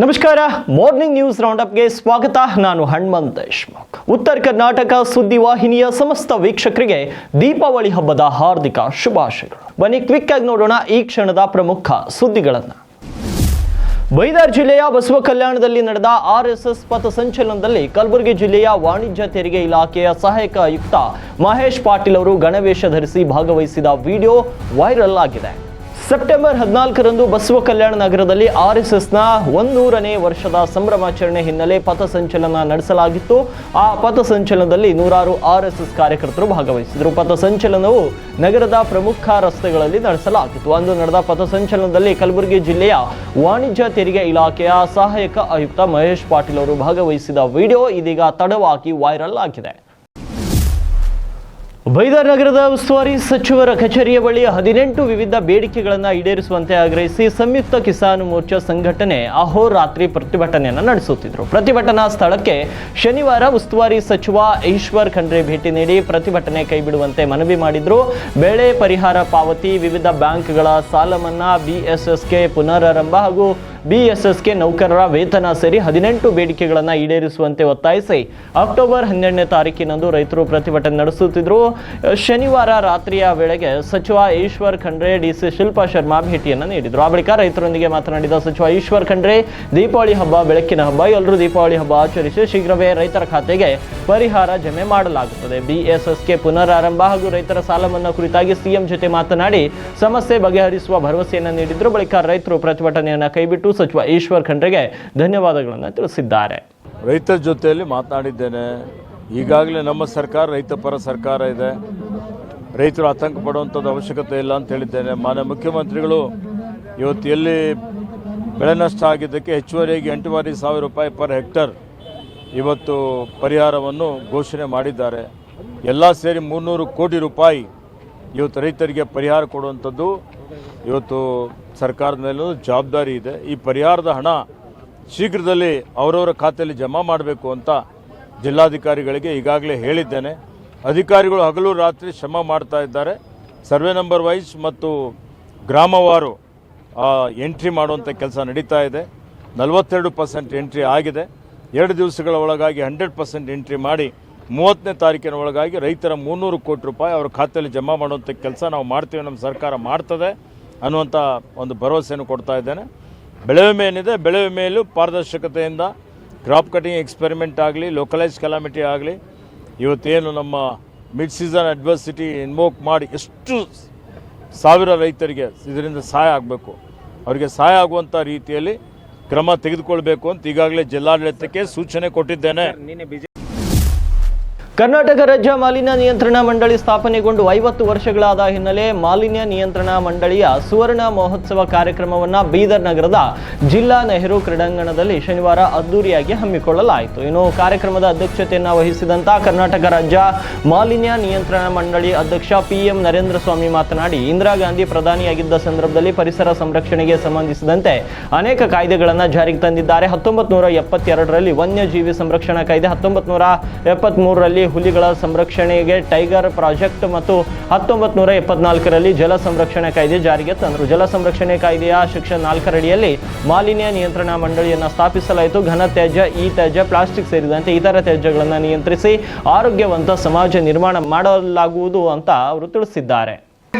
ನಮಸ್ಕಾರ, morning news ರೌಂಡಪ್ಗೆ ಸ್ವಾಗತ. ನಾನು ಹನುಮಂತ್ ದೇಶ್ಮುಖ್. ಉತ್ತರ ಕರ್ನಾಟಕ ಸುದ್ದಿ ವಾಹಿನಿಯ ಸಮಸ್ತ ವೀಕ್ಷಕರಿಗೆ ದೀಪಾವಳಿ ಹಬ್ಬದ ಹಾರ್ದಿಕ ಶುಭಾಶಯಗಳು. ಬನ್ನಿ ಕ್ವಿಕ್ ಆಗಿ ನೋಡೋಣ ಈ ಕ್ಷಣದ ಪ್ರಮುಖ ಸುದ್ದಿಗಳನ್ನು. ಬೈದಾರ್ ಜಿಲ್ಲೆಯ ಬಸವ ಕಲ್ಯಾಣದಲ್ಲಿ ನಡೆದ ಆರ್ಎಸ್ಎಸ್ ಪಥಸಂಚಲನದಲ್ಲಿ ಕಲಬುರಗಿ ಜಿಲ್ಲೆಯ ವಾಣಿಜ್ಯ ತೆರಿಗೆ ಇಲಾಖೆಯ ಸಹಾಯಕ ಆಯುಕ್ತ ಮಹೇಶ್ ಪಾಟೀಲ್ ಅವರು ಗಣವೇಶ ಧರಿಸಿ ಭಾಗವಹಿಸಿದ ವಿಡಿಯೋ ವೈರಲ್ ಆಗಿದೆ. ಸೆಪ್ಟೆಂಬರ್ 14ರಂದು ಬಸವ ಕಲ್ಯಾಣ ನಗರದಲ್ಲಿ ಆರ್ಎಸ್ಎಸ್ನ 100ನೇ ವರ್ಷದ ಸಂಭ್ರಮಾಚರಣೆ ಹಿನ್ನೆಲೆ ಪಥಸಂಚಲನ ನಡೆಸಲಾಗಿತ್ತು. ಆ ಪಥಸಂಚಲನದಲ್ಲಿ ನೂರಾರು ಆರ್ಎಸ್ಎಸ್ ಕಾರ್ಯಕರ್ತರು ಭಾಗವಹಿಸಿದರು. ಪಥಸಂಚಲನವು ನಗರದ ಪ್ರಮುಖ ರಸ್ತೆಗಳಲ್ಲಿ ನಡೆಸಲಾಗಿತ್ತು. ಅಂದು ನಡೆದ ಪಥಸಂಚಲನದಲ್ಲಿ ಕಲಬುರಗಿ ಜಿಲ್ಲೆಯ ವಾಣಿಜ್ಯ ತೆರಿಗೆ ಇಲಾಖೆಯ ಸಹಾಯಕ ಆಯುಕ್ತ ಮಹೇಶ್ ಪಾಟೀಲ್ ಅವರು ಭಾಗವಹಿಸಿದ ವಿಡಿಯೋ ಇದೀಗ ತಡವಾಗಿ ವೈರಲ್ ಆಗಿದೆ. ಬೈದಾರ್ ನಗರದ ಉಸ್ತುವಾರಿ ಸಚಿವರ ಕಚೇರಿಯ ಬಳಿ 18 ವಿವಿಧ ಬೇಡಿಕೆಗಳನ್ನು ಈಡೇರಿಸುವಂತೆ ಆಗ್ರಹಿಸಿ ಸಂಯುಕ್ತ ಕಿಸಾನ್ ಮೋರ್ಚಾ ಸಂಘಟನೆ ಅಹೋರಾತ್ರಿ ಪ್ರತಿಭಟನೆಯನ್ನು ನಡೆಸುತ್ತಿದ್ದರು. ಪ್ರತಿಭಟನಾ ಸ್ಥಳಕ್ಕೆ ಶನಿವಾರ ಉಸ್ತುವಾರಿ ಸಚಿವ ಈಶ್ವರ್ ಖಂಡ್ರೆ ಭೇಟಿ ನೀಡಿ ಪ್ರತಿಭಟನೆ ಕೈಬಿಡುವಂತೆ ಮನವಿ ಮಾಡಿದ್ರು. ಬೆಳೆ ಪರಿಹಾರ ಪಾವತಿ, ವಿವಿಧ ಬ್ಯಾಂಕ್ಗಳ ಸಾಲ ಮನ್ನಾ, ಬಿಎಸ್ಎಸ್ಕೆ ಪುನರಾರಂಭ ಹಾಗೂ ಬಿಎಸ್ಎಸ್ಕೆ ನೌಕರರ ವೇತನ ಸೇರಿ 18 ಬೇಡಿಕೆಗಳನ್ನು ಈಡೇರಿಸುವಂತೆ ಒತ್ತಾಯಿಸಿ ಅಕ್ಟೋಬರ್ 12ನೇ ತಾರೀಕಿನಂದು ರೈತರು ಪ್ರತಿಭಟನೆ ನಡೆಸುತ್ತಿದ್ದರು. ಶನಿವಾರ ರಾತ್ರಿಯ ವೇಳೆಗೆ ಸಚಿವ ಈಶ್ವರ್ ಖಂಡ್ರೆ ಡಿಸಿ ಶಿಲ್ಪಾ ಶರ್ಮಾ ಭೇಟಿಯನ್ನು ನೀಡಿದರು. ಆ ಬಳಿಕ ರೈತರೊಂದಿಗೆ ಮಾತನಾಡಿದ ಸಚಿವ ಈಶ್ವರ್ ಖಂಡ್ರೆ, ದೀಪಾವಳಿ ಹಬ್ಬ ಬೆಳಕಿನ ಹಬ್ಬ, ಎಲ್ಲರೂ ದೀಪಾವಳಿ ಹಬ್ಬ ಆಚರಿಸಿ ಶೀಘ್ರವೇ ರೈತರ ಖಾತೆಗೆ ಪರಿಹಾರ ಜಮೆ ಮಾಡಲಾಗುತ್ತದೆ. ಬಿಎಸ್ಎಸ್ಕೆ ಪುನರಾರಂಭ ಹಾಗೂ ರೈತರ ಸಾಲ ಮನ್ನಾ ಕುರಿತಾಗಿ ಸಿಎಂ ಜೊತೆ ಮಾತನಾಡಿ ಸಮಸ್ಯೆ ಬಗೆಹರಿಸುವ ಭರವಸೆಯನ್ನು ನೀಡಿದ್ರು. ಬಳಿಕ ರೈತರು ಪ್ರತಿಭಟನೆಯನ್ನು ಕೈಬಿಟ್ಟು ಸಚಿವ ಈಶ್ವರ್ ಖಂಡ್ರೆಗೆ ಧನ್ಯವಾದಗಳನ್ನು ತಿಳಿಸಿದ್ದಾರೆ. ರೈತರ ಜೊತೆಯಲ್ಲಿ ಮಾತನಾಡಿದ್ದೇನೆ. ಈಗಾಗಲೇ ನಮ್ಮ ಸರ್ಕಾರ ರೈತ ಪರ ಸರ್ಕಾರ ಇದೆ. ರೈತರು ಆತಂಕ ಪಡುವಂಥದ್ದು ಅವಶ್ಯಕತೆ ಇಲ್ಲ ಅಂತ ಹೇಳಿದ್ದೇನೆ. ಮಾನ್ಯ ಮುಖ್ಯಮಂತ್ರಿಗಳು ಇವತ್ತು ಎಲ್ಲಿ ಬೆಳೆ ನಷ್ಟ ಆಗಿದ್ದಕ್ಕೆ ಹೆಚ್ಚುವರಿಯಾಗಿ 8,500 ರೂಪಾಯಿ ಪರ್ ಹೆಕ್ಟರ್ ಇವತ್ತು ಪರಿಹಾರವನ್ನು ಘೋಷಣೆ ಮಾಡಿದ್ದಾರೆ. ಎಲ್ಲ ಸೇರಿ 300 ಕೋಟಿ ರೂಪಾಯಿ ಇವತ್ತು ರೈತರಿಗೆ ಪರಿಹಾರ ಕೊಡುವಂಥದ್ದು ಇವತ್ತು ಸರ್ಕಾರದ ಮೇಲೂ ಜವಾಬ್ದಾರಿ ಇದೆ. ಈ ಪರಿಹಾರದ ಹಣ ಶೀಘ್ರದಲ್ಲಿ ಅವರವರ ಖಾತೆಯಲ್ಲಿ ಜಮಾ ಮಾಡಬೇಕು ಅಂತ ಜಿಲ್ಲಾಧಿಕಾರಿಗಳಿಗೆ ಈಗಾಗಲೇ ಹೇಳಿದ್ದೇನೆ. ಅಧಿಕಾರಿಗಳು ಹಗಲು ರಾತ್ರಿ ಶ್ರಮ ಮಾಡ್ತಾ ಇದ್ದಾರೆ. ಸರ್ವೆ ನಂಬರ್ ವೈಸ್ ಮತ್ತು ಗ್ರಾಮವಾರು ಎಂಟ್ರಿ ಮಾಡುವಂಥ ಕೆಲಸ ನಡೀತಾ ಇದೆ. 42% ಎಂಟ್ರಿ ಆಗಿದೆ. 2 ದಿವಸಗಳ ಒಳಗಾಗಿ 100% ಎಂಟ್ರಿ ಮಾಡಿ 30ನೇ ತಾರೀಕಿನ ಒಳಗಾಗಿ ರೈತರ 300 ಕೋಟಿ ರೂಪಾಯಿ ಅವರ ಖಾತೆಯಲ್ಲಿ ಜಮಾ ಮಾಡುವಂಥ ಕೆಲಸ ನಾವು ಮಾಡ್ತೀವಿ, ನಮ್ಮ ಸರ್ಕಾರ ಮಾಡ್ತದೆ ಅನ್ನುವಂಥ ಒಂದು ಭರವಸೆಯನ್ನು ಕೊಡ್ತಾ ಇದ್ದೇನೆ. ಬೆಳೆ ವಿಮೆ ಏನಿದೆ, ಬೆಳೆ ವಿಮೆಯಲ್ಲೂ ಪಾರದರ್ಶಕತೆಯಿಂದ ಕ್ರಾಪ್ ಕಟಿಂಗ್ ಎಕ್ಸ್ಪೆರಿಮೆಂಟ್ ಆಗಲಿ, ಲೋಕಲೈಸ್ ಕೆಲಾಮಿಟಿ ಆಗಲಿ, ಇವತ್ತೇನು ನಮ್ಮ ಮಿಡ್ ಸೀಸನ್ ಅಡ್ವರ್ಸಿಟಿ ಇನ್ವೋಕ್ ಮಾಡಿ ಎಷ್ಟು ಸಾವಿರ ರೈತರಿಗೆ ಇದರಿಂದ ಸಹಾಯ ಆಗಬೇಕು, ಅವರಿಗೆ ಸಹಾಯ ಆಗುವಂಥ ರೀತಿಯಲ್ಲಿ ಕ್ರಮ ತೆಗೆದುಕೊಳ್ಬೇಕು ಅಂತ ಈಗಾಗಲೇ ಜಿಲ್ಲಾಡಳಿತಕ್ಕೆ ಸೂಚನೆ ಕೊಟ್ಟಿದ್ದೇನೆ. ಕರ್ನಾಟಕ ರಾಜ್ಯ ಮಾಲಿನ್ಯ ನಿಯಂತ್ರಣ ಮಂಡಳಿ ಸ್ಥಾಪನೆಗೊಂಡು 50 ವರ್ಷಗಳಾದ ಹಿನ್ನೆಲೆ ಮಾಲಿನ್ಯ ನಿಯಂತ್ರಣ ಮಂಡಳಿಯ ಸುವರ್ಣ ಮಹೋತ್ಸವ ಕಾರ್ಯಕ್ರಮವನ್ನು ಬೀದರ್ ನಗರದ ಜಿಲ್ಲಾ ನೆಹರು ಕ್ರೀಡಾಂಗಣದಲ್ಲಿ ಶನಿವಾರ ಅದ್ದೂರಿಯಾಗಿ ಹಮ್ಮಿಕೊಳ್ಳಲಾಯಿತು. ಇನ್ನು ಕಾರ್ಯಕ್ರಮದ ಅಧ್ಯಕ್ಷತೆಯನ್ನು ವಹಿಸಿದಂತ ಕರ್ನಾಟಕ ರಾಜ್ಯ ಮಾಲಿನ್ಯ ನಿಯಂತ್ರಣ ಮಂಡಳಿ ಅಧ್ಯಕ್ಷ PM ನರೇಂದ್ರ ಸ್ವಾಮಿ ಮಾತನಾಡಿ, ಇಂದಿರಾ ಗಾಂಧಿ ಪ್ರಧಾನಿಯಾಗಿದ್ದ ಸಂದರ್ಭದಲ್ಲಿ ಪರಿಸರ ಸಂರಕ್ಷಣೆಗೆ ಸಂಬಂಧಿಸಿದಂತೆ ಅನೇಕ ಕಾಯ್ದೆಗಳನ್ನು ಜಾರಿಗೆ ತಂದಿದ್ದಾರೆ. 1972ರಲ್ಲಿ ವನ್ಯಜೀವಿ ಸಂರಕ್ಷಣಾ ಕಾಯ್ದೆ, 1973ರಲ್ಲಿ ಹುಲಿಗಳ ಸಂರಕ್ಷಣೆಗೆ ಟೈಗರ್ ಪ್ರಾಜೆಕ್ಟ್ ಮತ್ತು 1974ರಲ್ಲಿ ಜಲ ಸಂರಕ್ಷಣೆ ಕಾಯ್ದೆ ಜಾರಿಗೆ ತಂದರು. ಜಲ ಸಂರಕ್ಷಣೆ ಕಾಯ್ದೆಯ ಸೆಕ್ಷನ್ 4 ಅಡಿಯಲ್ಲಿ ಮಾಲಿನ್ಯ ನಿಯಂತ್ರಣ ಮಂಡಳಿಯನ್ನು ಸ್ಥಾಪಿಸಲಾಯಿತು. ಘನ ತ್ಯಾಜ್ಯ, ಇ ತ್ಯಾಜ್ಯ, ಪ್ಲಾಸ್ಟಿಕ್ ಸೇರಿದಂತೆ ಇತರ ತ್ಯಾಜ್ಯಗಳನ್ನು ನಿಯಂತ್ರಿಸಿ ಆರೋಗ್ಯವಂತ ಸಮಾಜ ನಿರ್ಮಾಣ ಮಾಡಲಾಗುವುದು ಅಂತ ಅವರು ತಿಳಿಸಿದ್ದಾರೆ.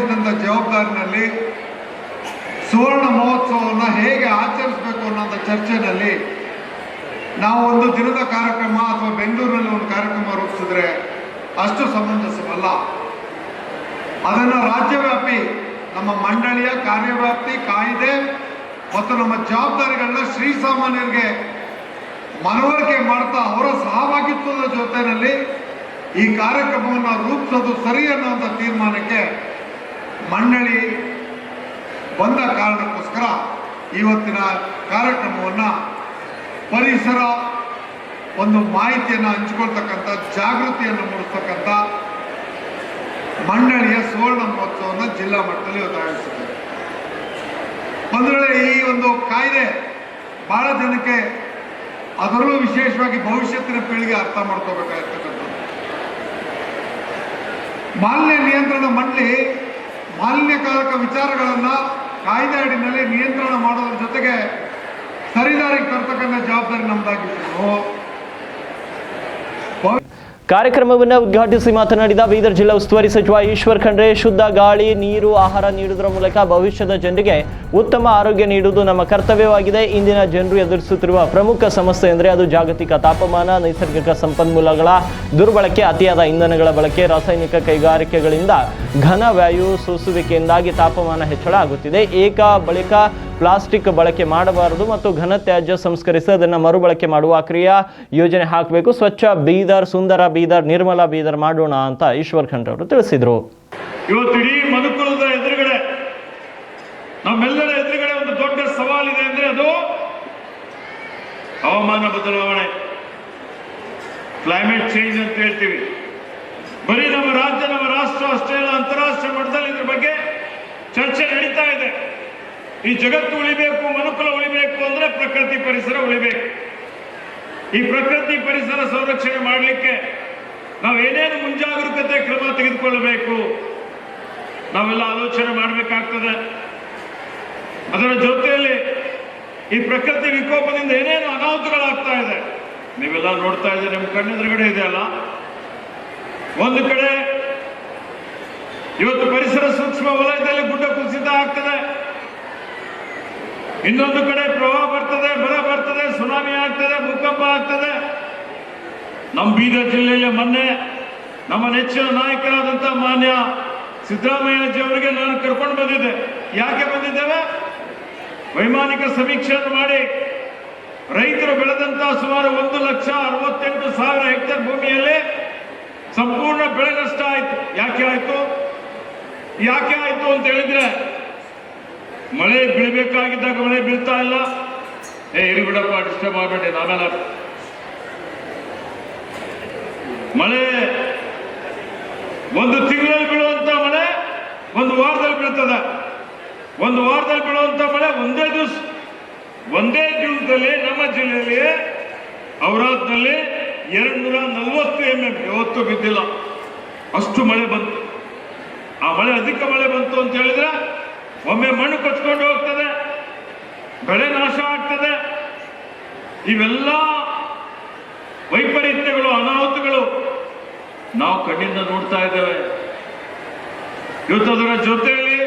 ಜವಾಬ್ದಾರಿನಲ್ಲಿ ಸುವರ್ಣ ಮಹೋತ್ಸವವನ್ನು ಹೇಗೆ ಆಚರಿಸಬೇಕು ಅನ್ನೋ ಚರ್ಚೆಯಲ್ಲಿ ನಾವು ಒಂದು ದಿನದ ಕಾರ್ಯಕ್ರಮ ಅಥವಾ ಬೆಂಗಳೂರಿನಲ್ಲಿ ಒಂದು ಕಾರ್ಯಕ್ರಮ ರೂಪಿಸಿದ್ರೆ ಅಷ್ಟು ಸಮಂಜಸವಲ್ಲ. ಅದನ್ನು ರಾಜ್ಯವ್ಯಾಪಿ ನಮ್ಮ ಮಂಡಳಿಯ ಕಾರ್ಯವ್ಯಾಪ್ತಿ, ಕಾಯ್ದೆ ಮತ್ತು ನಮ್ಮ ಜವಾಬ್ದಾರಿಗಳನ್ನ ಶ್ರೀಸಾಮಾನ್ಯರಿಗೆ ಮನವರಿಕೆ ಮಾಡ್ತಾ ಅವರ ಸಹಭಾಗಿತ್ವದ ಜೊತೆಯಲ್ಲಿ ಈ ಕಾರ್ಯಕ್ರಮವನ್ನು ರೂಪಿಸೋದು ಸರಿ ಅನ್ನುವಂಥ ತೀರ್ಮಾನಕ್ಕೆ ಮಂಡಳಿ ಬಂದ ಕಾರಣಕ್ಕೋಸ್ಕರ ಇವತ್ತಿನ ಕಾರ್ಯಕ್ರಮವನ್ನು ಪರಿಸರ ಒಂದು ಮಾಹಿತಿಯನ್ನು ಹಂಚಿಕೊಳ್ತಕ್ಕಂಥ, ಜಾಗೃತಿಯನ್ನು ಮೂಡಿಸ್ತಕ್ಕಂಥ ಮಂಡಳಿಯ ಸುವರ್ಣ ಮಹೋತ್ಸವವನ್ನು ಜಿಲ್ಲಾ ಮಟ್ಟದಲ್ಲಿ ಆಯೋಜಿಸಿದ್ದಾರೆ. ಒಂದು ವೇಳೆ ಈ ಒಂದು ಕಾಯ್ದೆ ಬಹಳ ಜನಕ್ಕೆ, ಅದರಲ್ಲೂ ವಿಶೇಷವಾಗಿ ಭವಿಷ್ಯತ್ತಿನ ಪೀಳಿಗೆ ಅರ್ಥ ಮಾಡ್ಕೋಬೇಕಾಗಿರ್ತಕ್ಕಂಥದ್ದು. ಮಾಲಿನ್ಯ ನಿಯಂತ್ರಣ ಮಂಡಳಿ ಮಾಲಿನ್ಯಕಾರಕ ವಿಚಾರಗಳನ್ನು ಕಾಯ್ದೆ ಅಡಿನಲ್ಲಿ ನಿಯಂತ್ರಣ ಮಾಡೋದ್ರ ಜೊತೆಗೆ ಸರಿದಾರಿಗೆ ತರ್ತಕ್ಕಂಥ ಜವಾಬ್ದಾರಿ ನಮ್ದಾಗಿತ್ತು. ಕಾರ್ಯಕ್ರಮವನ್ನು ಉದ್ಘಾಟಿಸಿ ಮಾತನಾಡಿದ ಬೀದರ್ ಜಿಲ್ಲಾ ಉಸ್ತುವಾರಿ ಸಚಿವ ಈಶ್ವರ್ ಖಂಡ್ರೆ, ಶುದ್ಧ ಗಾಳಿ, ನೀರು, ಆಹಾರ ನೀಡುವುದರ ಮೂಲಕ ಭವಿಷ್ಯದ ಜನರಿಗೆ ಉತ್ತಮ ಆರೋಗ್ಯ ನೀಡುವುದು ನಮ್ಮ ಕರ್ತವ್ಯವಾಗಿದೆ. ಇಂದಿನ ಜನರು ಎದುರಿಸುತ್ತಿರುವ ಪ್ರಮುಖ ಸಮಸ್ಯೆ ಎಂದರೆ ಅದು ಜಾಗತಿಕ ತಾಪಮಾನ, ನೈಸರ್ಗಿಕ ಸಂಪನ್ಮೂಲಗಳ ದುರ್ಬಳಕೆ, ಅತಿಯಾದ ಇಂಧನಗಳ ಬಳಕೆ, ರಾಸಾಯನಿಕ ಕೈಗಾರಿಕೆಗಳಿಂದ ಘನ ವಾಯು ಸೂಸುವಿಕೆಯಿಂದಾಗಿ ತಾಪಮಾನ ಹೆಚ್ಚಳ ಆಗುತ್ತಿದೆ. ಏಕ ಬಳಿಕ ಪ್ಲಾಸ್ಟಿಕ್ ಬಳಕೆ ಮಾಡಬಾರದು ಮತ್ತು ಘನತ್ಯಾಜ್ಯ ಸಂಸ್ಕರಿಸಿ ಅದನ್ನು ಮರುಬಳಕೆ ಮಾಡುವ ಕ್ರಿಯಾ ಯೋಜನೆ ಹಾಕಬೇಕು. ಸ್ವಚ್ಛ ಬೀದರ್, ಸುಂದರ ಬೀದರ್, ನಿರ್ಮಲ ಬೀದರ್ ಮಾಡೋಣ ಅಂತ ಈಶ್ವರ್ ಖಂಡ್ರೆ ಅವರು ತಿಳಿಸಿದರು. ಇವತ್ತು ಇಡೀ ಮನುಕುಲದ ಎದುರುಗಡೆ, ನಮ್ಮೆಲ್ಲರ ಎದುರುಗಡೆ ಒಂದು ದೊಡ್ಡ ಸವಾಲಿದೆ ಅಂದ್ರೆ ಅದು ಹವಾಮಾನ ಬದಲಾವಣೆ, ಕ್ಲೈಮೇಟ್ ಚೇಂಜ್ ಅಂತ ಹೇಳ್ತೀವಿ. ಬರೀ ನಮ್ಮ ರಾಜ್ಯ, ನಮ್ಮ ರಾಷ್ಟ್ರ ಅಷ್ಟೇ ಅಲ್ಲ, ಅಂತಾರಾಷ್ಟ್ರೀಯ ಮಟ್ಟದಲ್ಲಿ ಇದ್ರ ಬಗ್ಗೆ ಚರ್ಚೆ ನಡೀತಾ ಇದೆ. ಈ ಜಗತ್ತು ಉಳಿಬೇಕು, ಮನುಕುಲ ಉಳಿಬೇಕು ಅಂದ್ರೆ ಪ್ರಕೃತಿ ಪರಿಸರ ಉಳಿಬೇಕು. ಈ ಪ್ರಕೃತಿ ಪರಿಸರ ಸಂರಕ್ಷಣೆ ಮಾಡಲಿಕ್ಕೆ ನಾವು ಏನೇನು ಮುಂಜಾಗರೂಕತೆ ಕ್ರಮ ತೆಗೆದುಕೊಳ್ಳಬೇಕು ನಾವೆಲ್ಲ ಆಲೋಚನೆ ಮಾಡಬೇಕಾಗ್ತದೆ. ಅದರ ಜೊತೆಯಲ್ಲಿ ಈ ಪ್ರಕೃತಿ ವಿಕೋಪದಿಂದ ಏನೇನು ಅನಾಹುತಗಳಾಗ್ತಾ ಇದೆ ನೀವೆಲ್ಲ ನೋಡ್ತಾ ಇದ್ದೀರಿ, ನಿಮ್ಮ ಕಣ್ಣೆದುರುಗಡೆ ಇದೆ ಅಲ್ಲ. ಒಂದು ಕಡೆ ಇವತ್ತು ಪರಿಸರ ಸೂಕ್ಷ್ಮ ವಲಯದಲ್ಲಿ ಗುಡ್ಡ ಕುಸಿತ ಆಗ್ತದೆ, ಇನ್ನೊಂದು ಕಡೆ ಪ್ರವಾಹ ಬರ್ತದೆ, ಬರ ಬರ್ತದೆ, ಸುನಾಮಿ ಆಗ್ತದೆ, ಭೂಕಂಪ ಆಗ್ತದೆ. ನಮ್ಮ ಬೀದರ್ ಜಿಲ್ಲೆಯಲ್ಲಿ ಮೊನ್ನೆ ನಮ್ಮ ನೆಚ್ಚಿನ ನಾಯಕರಾದಂತಹ ಮಾನ್ಯ ಸಿದ್ದರಾಮಯ್ಯಜಿ ಅವರಿಗೆ ನಾನು ಕರ್ಕೊಂಡು ಬಂದಿದ್ದೆ. ಯಾಕೆ ಬಂದಿದ್ದೇವೆ? ವೈಮಾನಿಕ ಸಮೀಕ್ಷೆಯನ್ನು ಮಾಡಿ ರೈತರು ಬೆಳೆದಂತಹ ಸುಮಾರು 1,68,000 ಹೆಕ್ಟೇರ್ ಭೂಮಿಯಲ್ಲಿ ಸಂಪೂರ್ಣ ಬೆಳೆ ನಷ್ಟ ಆಯ್ತು. ಯಾಕೆ ಆಯ್ತು ಅಂತ ಹೇಳಿದ್ರೆ, ಮಳೆ ಬೀಳಬೇಕಾಗಿದ್ದಾಗ ಮಳೆ ಬೀಳ್ತಾ ಇಲ್ಲ. ಇರಿ ಬಿಡಪ್ಪ, ಡಿಸ್ಟರ್ಬ್ ಮಾಡಬೇಡಿ, ನಾವೆಲ್ಲ ಮಳೆ ಒಂದು ತಿಂಗಳಲ್ಲಿ ಬೀಳುವಂತ ಮಳೆ ಒಂದು ವಾರದಲ್ಲಿ ಬೀಳ್ತದೆ. ಒಂದು ವಾರದಲ್ಲಿ ಬೀಳುವಂತ ಮಳೆ ಒಂದೇ ದಿವಸದಲ್ಲಿ ನಮ್ಮ ಜಿಲ್ಲೆಯಲ್ಲಿ ಔರಾದ್ನಲ್ಲಿ 240 mm ಯಾವತ್ತೂ ಬಿದ್ದಿಲ್ಲ, ಅಷ್ಟು ಮಳೆ ಬಂತು. ಆ ಮಳೆ ಅಧಿಕ ಮಳೆ ಬಂತು ಅಂತ ಹೇಳಿದ್ರೆ ಒಮ್ಮೆ ಮಣ್ಣು ಕೊಚ್ಕೊಂಡು ಹೋಗ್ತದೆ, ಬೆಳೆ ನಾಶ ಆಗ್ತದೆ. ಇವೆಲ್ಲ ವೈಪರೀತ್ಯಗಳು, ಅನಾಹುತಗಳು ನಾವು ಕಣ್ಣಿಂದ ನೋಡ್ತಾ ಇದ್ದೇವೆ. ಇವತ್ತು ಅದರ ಜೊತೆಯಲ್ಲಿ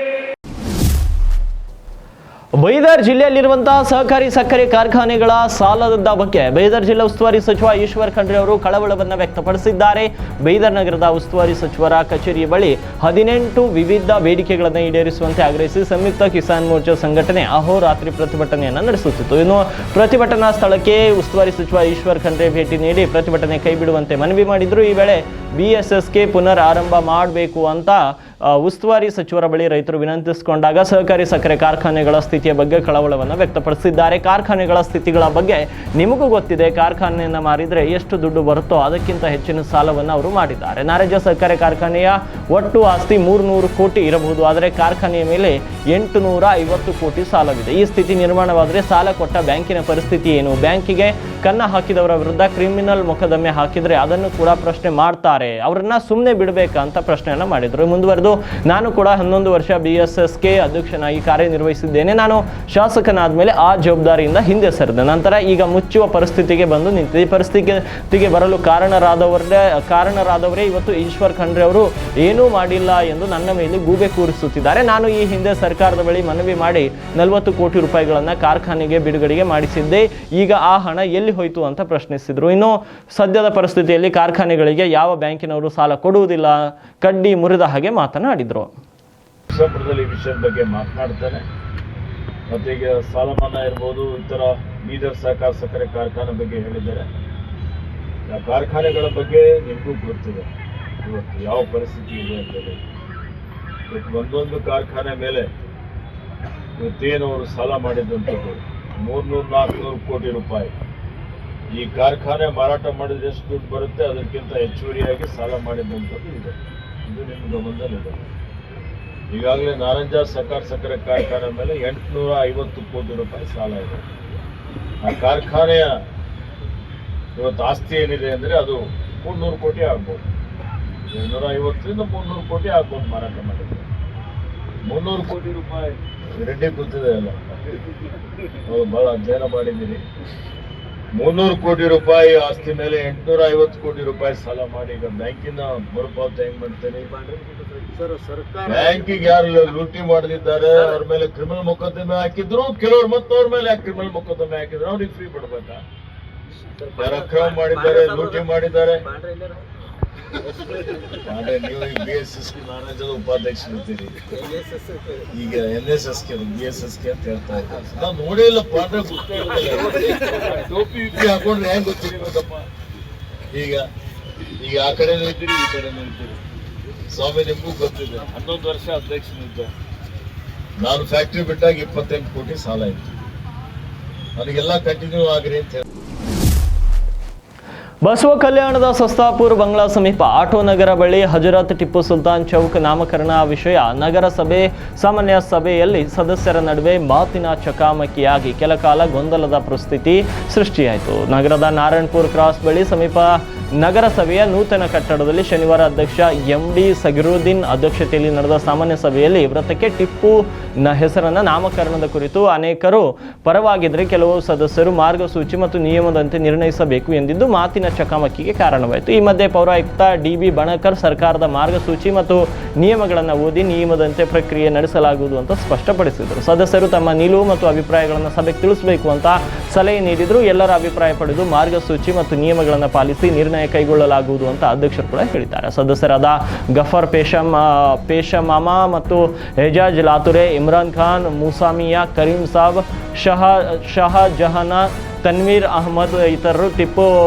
ಬೀದರ್ ಜಿಲ್ಲೆಯಲ್ಲಿರುವಂತಹ ಸಹಕಾರಿ ಸಕ್ಕರೆ ಕಾರ್ಖಾನೆಗಳ ಸಾಲದ ಬಗ್ಗೆ ಬೀದರ್ ಜಿಲ್ಲಾ ಉಸ್ತುವಾರಿ ಸಚಿವ ಈಶ್ವರ್ ಖಂಡ್ರೆ ಅವರು ಕಳವಳವನ್ನು ವ್ಯಕ್ತಪಡಿಸಿದ್ದಾರೆ. ಬೀದರ್ ನಗರದ ಉಸ್ತುವಾರಿ ಸಚಿವರ ಕಚೇರಿಯ ಬಳಿ 18 ವಿವಿಧ ಬೇಡಿಕೆಗಳನ್ನು ಈಡೇರಿಸುವಂತೆ ಆಗ್ರಹಿಸಿ ಸಂಯುಕ್ತ ಕಿಸಾನ್ ಮೋರ್ಚಾ ಸಂಘಟನೆ ಅಹೋರಾತ್ರಿ ಪ್ರತಿಭಟನೆಯನ್ನು ನಡೆಸುತ್ತಿತ್ತು. ಇನ್ನು ಪ್ರತಿಭಟನಾ ಸ್ಥಳಕ್ಕೆ ಉಸ್ತುವಾರಿ ಸಚಿವ ಈಶ್ವರ್ ಖಂಡ್ರೆ ಭೇಟಿ ನೀಡಿ ಪ್ರತಿಭಟನೆ ಕೈಬಿಡುವಂತೆ ಮನವಿ ಮಾಡಿದ್ರು. ಈ ವೇಳೆ BSSK ಪುನರ್ ಆರಂಭ ಮಾಡಬೇಕು ಅಂತ ಉಸ್ತುವಾರಿ ಸಚಿವರ ಬಳಿ ರೈತರು ವಿನಂತಿಸಿಕೊಂಡಾಗ ಸಹಕಾರಿ ಸಕ್ಕರೆ ಕಾರ್ಖಾನೆಗಳ ಸ್ಥಿತಿಯ ಬಗ್ಗೆ ಕಳವಳವನ್ನು ವ್ಯಕ್ತಪಡಿಸಿದ್ದಾರೆ. ಕಾರ್ಖಾನೆಗಳ ಸ್ಥಿತಿಗಳ ಬಗ್ಗೆ ನಿಮಗೂ ಗೊತ್ತಿದೆ, ಕಾರ್ಖಾನೆಯನ್ನು ಮಾರಿದರೆ ಎಷ್ಟು ದುಡ್ಡು ಬರುತ್ತೋ ಅದಕ್ಕಿಂತ ಹೆಚ್ಚಿನ ಸಾಲವನ್ನು ಅವರು ಮಾಡಿದ್ದಾರೆ. ನಾರಾಜ ಸಹಕಾರಿ ಕಾರ್ಖಾನೆಯ ಒಟ್ಟು ಆಸ್ತಿ 300 ಕೋಟಿ ಇರಬಹುದು, ಆದರೆ ಕಾರ್ಖಾನೆಯ ಮೇಲೆ 850 ಕೋಟಿ ಸಾಲವಿದೆ. ಈ ಸ್ಥಿತಿ ನಿರ್ಮಾಣವಾದರೆ ಸಾಲ ಕೊಟ್ಟ ಬ್ಯಾಂಕಿನ ಪರಿಸ್ಥಿತಿ ಏನು? ಬ್ಯಾಂಕಿಗೆ ಕನ್ನ ಹಾಕಿದವರ ವಿರುದ್ಧ ಕ್ರಿಮಿನಲ್ ಮೊಕದ್ದಮೆ ಹಾಕಿದರೆ ಅದನ್ನು ಕೂಡ ಪ್ರಶ್ನೆ ಮಾಡ್ತಾರೆ, ಅವರನ್ನ ಸುಮ್ಮನೆ ಬಿಡಬೇಕಂತ ಪ್ರಶ್ನೆಯನ್ನು ಮಾಡಿದರು. ಮುಂದುವರೆದು, ನಾನು ಕೂಡ 11 ವರ್ಷ BSSK ಅಧ್ಯಕ್ಷನಾಗಿ ಕಾರ್ಯನಿರ್ವಹಿಸಿದ್ದೇನೆ. ನಾನು ಶಾಸಕನಾದ ಮೇಲೆ ಆ ಜವಾಬ್ದಾರಿಯಿಂದ ಹಿಂದೆ ಸರಿದೆ. ನಂತರ ಈಗ ಮುಚ್ಚುವ ಪರಿಸ್ಥಿತಿಗೆ ಬಂದು ನಿಂತಿದೆ. ಈ ಪರಿಸ್ಥಿತಿಗೆ ಬರಲು ಕಾರಣರಾದವರೇ ಇವತ್ತು ಈಶ್ವರ್ ಖಂಡ್ರೆ ಅವರು ಏನೂ ಮಾಡಿಲ್ಲ ಎಂದು ನನ್ನ ಮೇಲೆ ಗೂಬೆ ಕೂರಿಸುತ್ತಿದ್ದಾರೆ. ನಾನು ಈ ಹಿಂದೆ ಸರ್ಕಾರದ ಬಳಿ ಮನವಿ ಮಾಡಿ 40 ಕೋಟಿ ರೂಪಾಯಿಗಳನ್ನು ಕಾರ್ಖಾನೆಗೆ ಬಿಡುಗಡೆಗೆ ಮಾಡಿಸಿದ್ದೆ. ಈಗ ಆ ಹಣ ಎಲ್ಲಿ ಹೋಯಿತು ಅಂತ ಪ್ರಶ್ನಿಸಿದರು. ಇನ್ನು ಸದ್ಯದ ಪರಿಸ್ಥಿತಿಯಲ್ಲಿ ಕಾರ್ಖಾನೆಗಳಿಗೆ ಯಾವ ಬ್ಯಾಂಕಿನವರು ಸಾಲ ಕೊಡುವುದಿಲ್ಲ, ಕಡ್ಡಿ ಮುರಿದ ಹಾಗೆ ಮಾತನಾಡಿದರು. ಈ ವಿಷಯದ ಬಗ್ಗೆ ಮಾತನಾಡ್ತಾನೆ. ಮತ್ತೆ ಈಗ ಸಾಲ ಮನ್ನಾ ಇರ್ಬೋದು, ಇತರ ಬೀದರ್ ಸಹಕಾರ ಸಕ್ಕರೆ ಕಾರ್ಖಾನೆ ಬಗ್ಗೆ ಹೇಳಿದ್ದಾರೆ. ಆ ಕಾರ್ಖಾನೆಗಳ ಬಗ್ಗೆ ನಿಮಗೂ ಗೊತ್ತಿದೆ ಇವತ್ತು ಯಾವ ಪರಿಸ್ಥಿತಿ ಇದೆ ಅಂತೇಳಿ. ಇವತ್ತು ಒಂದೊಂದು ಕಾರ್ಖಾನೆ ಮೇಲೆ ಇವತ್ತೇನು ಅವರು ಸಾಲ ಮಾಡಿದಂಥದ್ದು 300-400 ಕೋಟಿ ರೂಪಾಯಿ. ಈ ಕಾರ್ಖಾನೆ ಮಾರಾಟ ಮಾಡಿದ್ರೆ ಎಷ್ಟು ದುಡ್ಡು ಬರುತ್ತೆ ಅದಕ್ಕಿಂತ ಹೆಚ್ಚುವರಿಯಾಗಿ ಸಾಲ ಮಾಡಿದಂಥದ್ದು ಇದೆ. ಇದು ನಿಮ್ಮ ಗಮನದಲ್ಲಿದೆ. ಈಗಾಗಲೇ ನಾರಂಜ ಸಹಕಾರ ಸಕ್ಕರೆ ಕಾರ್ಖಾನೆ ಮೇಲೆ 850 ಕೋಟಿ ರೂಪಾಯಿ ಸಾಲ ಇದೆ. ಆ ಕಾರ್ಖಾನೆಯ ಇವತ್ತು ಆಸ್ತಿ ಏನಿದೆ ಅಂದರೆ ಅದು 300 ಕೋಟಿ ಆಗ್ಬೋದು. 250ರಿಂದ 300 ಕೋಟಿ ಆಗ್ಬೋದು ಮಾರಾಟ ಮಾಡಿದ್ರೆ. 300 ಕೋಟಿ ರೂಪಾಯಿ ರೆಡ್ಡಿ ಗೊತ್ತಿದೆ ಅಲ್ಲ. ಬಹಳ ಅಧ್ಯಯನ ಮಾಡಿದ್ದೀರಿ. 300 ಕೋಟಿ ರೂಪಾಯಿ ಆಸ್ತಿ ಮೇಲೆ 850 ಕೋಟಿ ರೂಪಾಯಿ ಸಾಲ ಮಾಡಿ ಈಗ ಬ್ಯಾಂಕಿನ ಮರುಪಾವತಿ ಹೆಂಗ್ ಮಾಡ್ತೇನೆ? ಬ್ಯಾಂಕಿಗೆ ಯಾರು ಲೂಟಿ ಮಾಡದಿದ್ದಾರೆ ಅವ್ರ ಮೇಲೆ ಕ್ರಿಮಿನಲ್ ಮೊಕದ್ದಮೆ ಹಾಕಿದ್ರು, ಕೆಲವರು ಮತ್ತವ್ರ ಮೇಲೆ ಕ್ರಿಮಿನಲ್ ಮೊಕದ್ದಮೆ ಹಾಕಿದ್ರು, ಅವ್ರಿಗೆ ಫ್ರೀ ಬಿಡ್ಬೇಕಾ? ಯಾರು ಅಕ್ರಮ ಮಾಡಿದ್ದಾರೆ, ಲೂಟಿ ಮಾಡಿದ್ದಾರೆ, ನೀವು BSS ನಾರಾಯಣದ ಉಪಾಧ್ಯಕ್ಷರಿದ್ದೀರಿ, ಈಗ NSSK BSSK ಅಂತ ಹೇಳ್ತಾ ಇದ್ದಾರೆ. ನಾವು ನೋಡಿಲ್ಲ ಪಾಂಡ್ರೆ ಟೋಪಿ ಹಾಕೊಂಡ್ರೆ ಹೆಂಗ್ ಗೊತ್ತಿರ್ಬೇಕಪ್ಪ? ಈಗ ಆ ಕಡೆನೂ ಇದ್ದೀರಿ, ಈ ಕಡೆನೂ ಇದ್ದೀರಿ. ಸ್ವಾಮಿ ನಿಮಗೂ ಗೊತ್ತಿದೆ, 11 ವರ್ಷ ಅಧ್ಯಕ್ಷನಿದ್ದೆ. ನಾನು ಫ್ಯಾಕ್ಟ್ರಿ ಬಿಟ್ಟಾಗ 28 ಕೋಟಿ ಸಾಲ ಇತ್ತು. ನನಗೆಲ್ಲ ಕಂಟಿನ್ಯೂ ಆಗ್ರಿ ಅಂತ ಹೇಳಿ. ಬಸವ ಕಲ್ಯಾಣದ ಸಸ್ತಾಪುರ ಬಂಗ್ಲಾ ಸಮೀಪ ಆಟೋ ನಗರ ಬಳಿ ಹಜರತ್ ಟಿಪ್ಪು ಸುಲ್ತಾನ್ ಚೌಕ್ ನಾಮಕರಣ ವಿಷಯ ನಗರಸಭೆ ಸಾಮಾನ್ಯ ಸಭೆಯಲ್ಲಿ ಸದಸ್ಯರ ನಡುವೆ ಮಾತಿನ ಚಕಮಕಿಯಾಗಿ ಕೆಲ ಕಾಲ ಗೊಂದಲದ ಪರಿಸ್ಥಿತಿ ಸೃಷ್ಟಿಯಾಯಿತು. ನಗರದ ನಾರಾಯಣಪುರ ಕ್ರಾಸ್ ಬಳಿ ಸಮೀಪ ನಗರಸಭೆಯ ನೂತನ ಕಟ್ಟಡದಲ್ಲಿ ಶನಿವಾರ ಅಧ್ಯಕ್ಷ MD ಸಗಿರುದ್ದೀನ್ ಅಧ್ಯಕ್ಷತೆಯಲ್ಲಿ ನಡೆದ ಸಾಮಾನ್ಯ ಸಭೆಯಲ್ಲಿ ವೃತ್ತಕ್ಕೆ ಟಿಪ್ಪು ಹೆಸರನ್ನ ನಾಮಕರಣದ ಕುರಿತು ಅನೇಕರು ಪರವಾಗಿದ್ದರೆ ಕೆಲವು ಸದಸ್ಯರು ಮಾರ್ಗಸೂಚಿ ಮತ್ತು ನಿಯಮದಂತೆ ನಿರ್ಣಯಿಸಬೇಕು ಎಂದಿದ್ದು ಮಾತಿನ ಚಕಮಕಿಗೆ ಕಾರಣವಾಯಿತು. ಈ ಮಧ್ಯೆ ಪೌರಾಯುಕ್ತ DB ಬಣಕರ್ ಸರ್ಕಾರದ ಮಾರ್ಗಸೂಚಿ ಮತ್ತು ನಿಯಮಗಳನ್ನು ಓದಿ ನಿಯಮದಂತೆ ಪ್ರಕ್ರಿಯೆ ನಡೆಸಲಾಗುವುದು ಅಂತ ಸ್ಪಷ್ಟಪಡಿಸಿದರು. ಸದಸ್ಯರು ತಮ್ಮ ನಿಲುವು ಮತ್ತು ಅಭಿಪ್ರಾಯಗಳನ್ನು ಸಭೆಗೆ ತಿಳಿಸಬೇಕು ಅಂತ ಸಲಹೆ ನೀಡಿದ್ರು. ಎಲ್ಲರ ಅಭಿಪ್ರಾಯ ಪಡೆದು ಮಾರ್ಗಸೂಚಿ ಮತ್ತು ನಿಯಮಗಳನ್ನು ಪಾಲಿಸಿ ನಿರ್ಣಯ ಕೈಗೊಳ್ಳಲಾಗುವುದು ಅಂತ ಅಧ್ಯಕ್ಷರು ಕೂಡ ಹೇಳಿದ್ದಾರೆ. ಸದಸ್ಯರಾದ ಗಫರ್ ಪೇಶಮಾಮ ಮತ್ತು ಎಜಾಜ್ ಲಾತುರೆ, ಇಮ್ರಾನ್ ಖಾನ್, ಮೂಸಾಮಿಯಾ, ಕರೀಂ ಸಾಬ್, ಶಹಜಹಾನ, ತನ್ವೀರ್ ಅಹಮದ್ ಇತರರು